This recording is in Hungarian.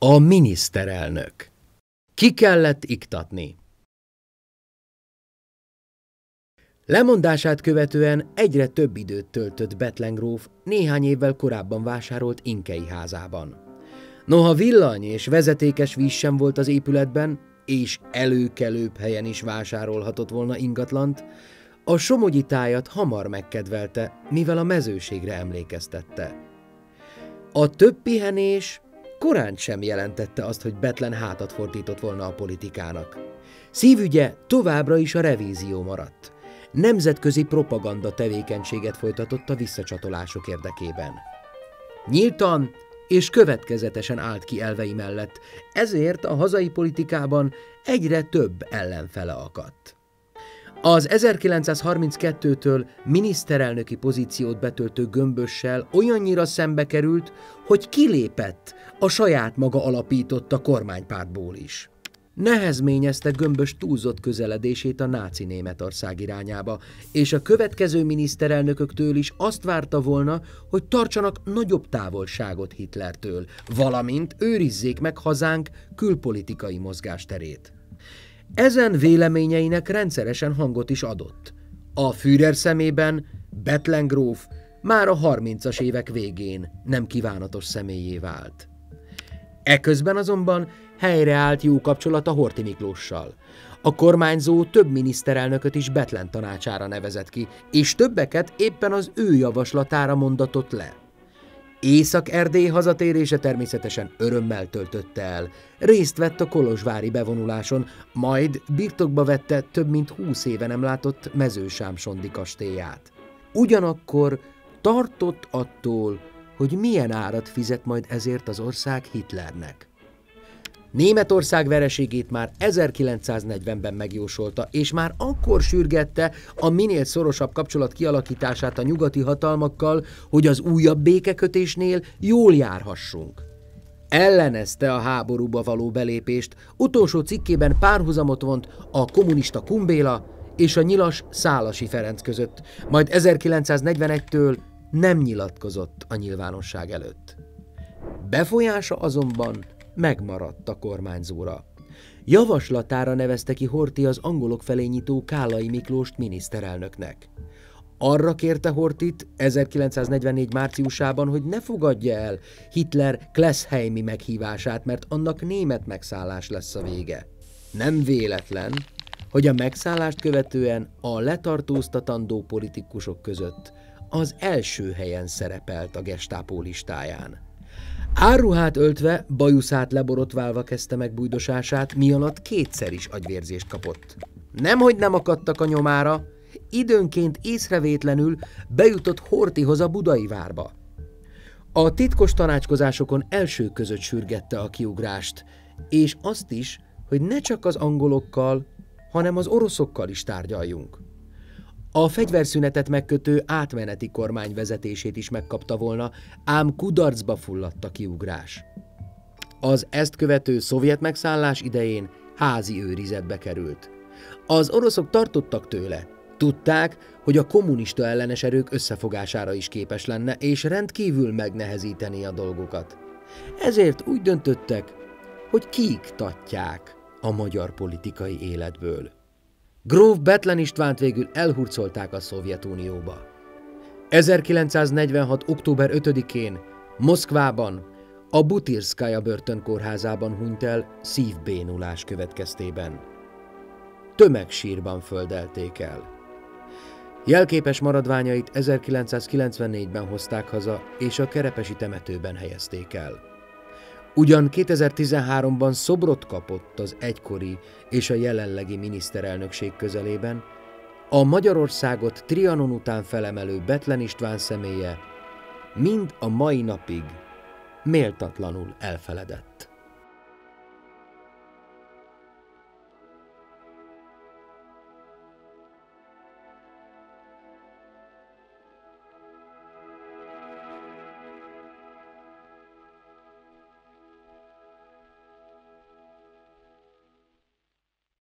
A miniszterelnök. Ki kellett iktatni? Lemondását követően egyre több időt töltött Bethlen gróf néhány évvel korábban vásárolt Inkey házában. Noha villany és vezetékes víz sem volt az épületben, és előkelőbb helyen is vásárolhatott volna ingatlant, a somogyi tájat hamar megkedvelte, mivel a mezőségre emlékeztette. A több pihenés korán sem jelentette azt, hogy Bethlen hátat fordított volna a politikának. Szívügye továbbra is a revízió maradt. Nemzetközi propaganda tevékenységet folytatott a visszacsatolások érdekében. Nyíltan és következetesen állt ki elvei mellett, ezért a hazai politikában egyre több ellenfele akadt. Az 1932-től miniszterelnöki pozíciót betöltő Gömbössel olyannyira szembe került, hogy kilépett a saját maga alapította kormánypártból is. Nehezményezte Gömbös túlzott közeledését a náci Németország irányába, és a következő miniszterelnököktől is azt várta volna, hogy tartsanak nagyobb távolságot Hitlertől, valamint őrizzék meg hazánk külpolitikai mozgásterét. Ezen véleményeinek rendszeresen hangot is adott. A Führer szemében Bethlen gróf már a 30-as évek végén nem kívánatos személlyé vált. Eközben azonban helyreállt jó kapcsolata Horthy Miklóssal. A kormányzó több miniszterelnököt is Bethlen tanácsára nevezett ki, és többeket éppen az ő javaslatára mondatott le. Észak-Erdély hazatérése természetesen örömmel töltötte el. Részt vett a kolozsvári bevonuláson, majd birtokba vette több mint 20 éve nem látott Mezősámsondi kastélyát. Ugyanakkor tartott attól, hogy milyen árat fizet majd ezért az ország Hitlernek. Németország vereségét már 1940-ben megjósolta, és már akkor sürgette a minél szorosabb kapcsolat kialakítását a nyugati hatalmakkal, hogy az újabb békekötésnél jól járhassunk. Ellenezte a háborúba való belépést, utolsó cikkében párhuzamot vont a kommunista Kumbéla és a nyilas Szálasi Ferenc között, majd 1941-től nem nyilatkozott a nyilvánosság előtt. Befolyása azonban megmaradt a kormányzóra. Javaslatára nevezte ki Horthy az angolok felé nyitó Kállai Miklóst miniszterelnöknek. Arra kérte Horthyt 1944 márciusában, hogy ne fogadja el Hitler Kleszheimi meghívását, mert annak német megszállás lesz a vége. Nem véletlen, hogy a megszállást követően a letartóztatandó politikusok között az első helyen szerepelt a Gestápó listáján. Árruhát öltve, bajuszát leborotválva kezdte meg bújdosását, mi alatt kétszer is agyvérzést kapott. Nemhogy nem akadtak a nyomára, időnként észrevétlenül bejutott Horthyhoz a Budai várba. A titkos tanácskozásokon elsők között sürgette a kiugrást, és azt is, hogy ne csak az angolokkal, hanem az oroszokkal is tárgyaljunk. A fegyverszünetet megkötő átmeneti kormány vezetését is megkapta volna, ám kudarcba fulladt a kiugrás. Az ezt követő szovjet megszállás idején házi őrizetbe került. Az oroszok tartottak tőle, tudták, hogy a kommunista ellenes erők összefogására is képes lenne, és rendkívül megnehezíteni a dolgokat. Ezért úgy döntöttek, hogy kiiktatják a magyar politikai életből. Gróf Bethlen Istvánt végül elhurcolták a Szovjetunióba. 1946. október 5-én Moszkvában, a Butirszkaja börtönkórházában hunyt el szívbénulás következtében. Tömegsírban földelték el. Jelképes maradványait 1994-ben hozták haza, és a kerepesi temetőben helyezték el. Ugyan 2013-ban szobrot kapott az egykori és a jelenlegi miniszterelnökség közelében, a Magyarországot Trianon után felemelő Bethlen István személye mind a mai napig méltatlanul elfeledett.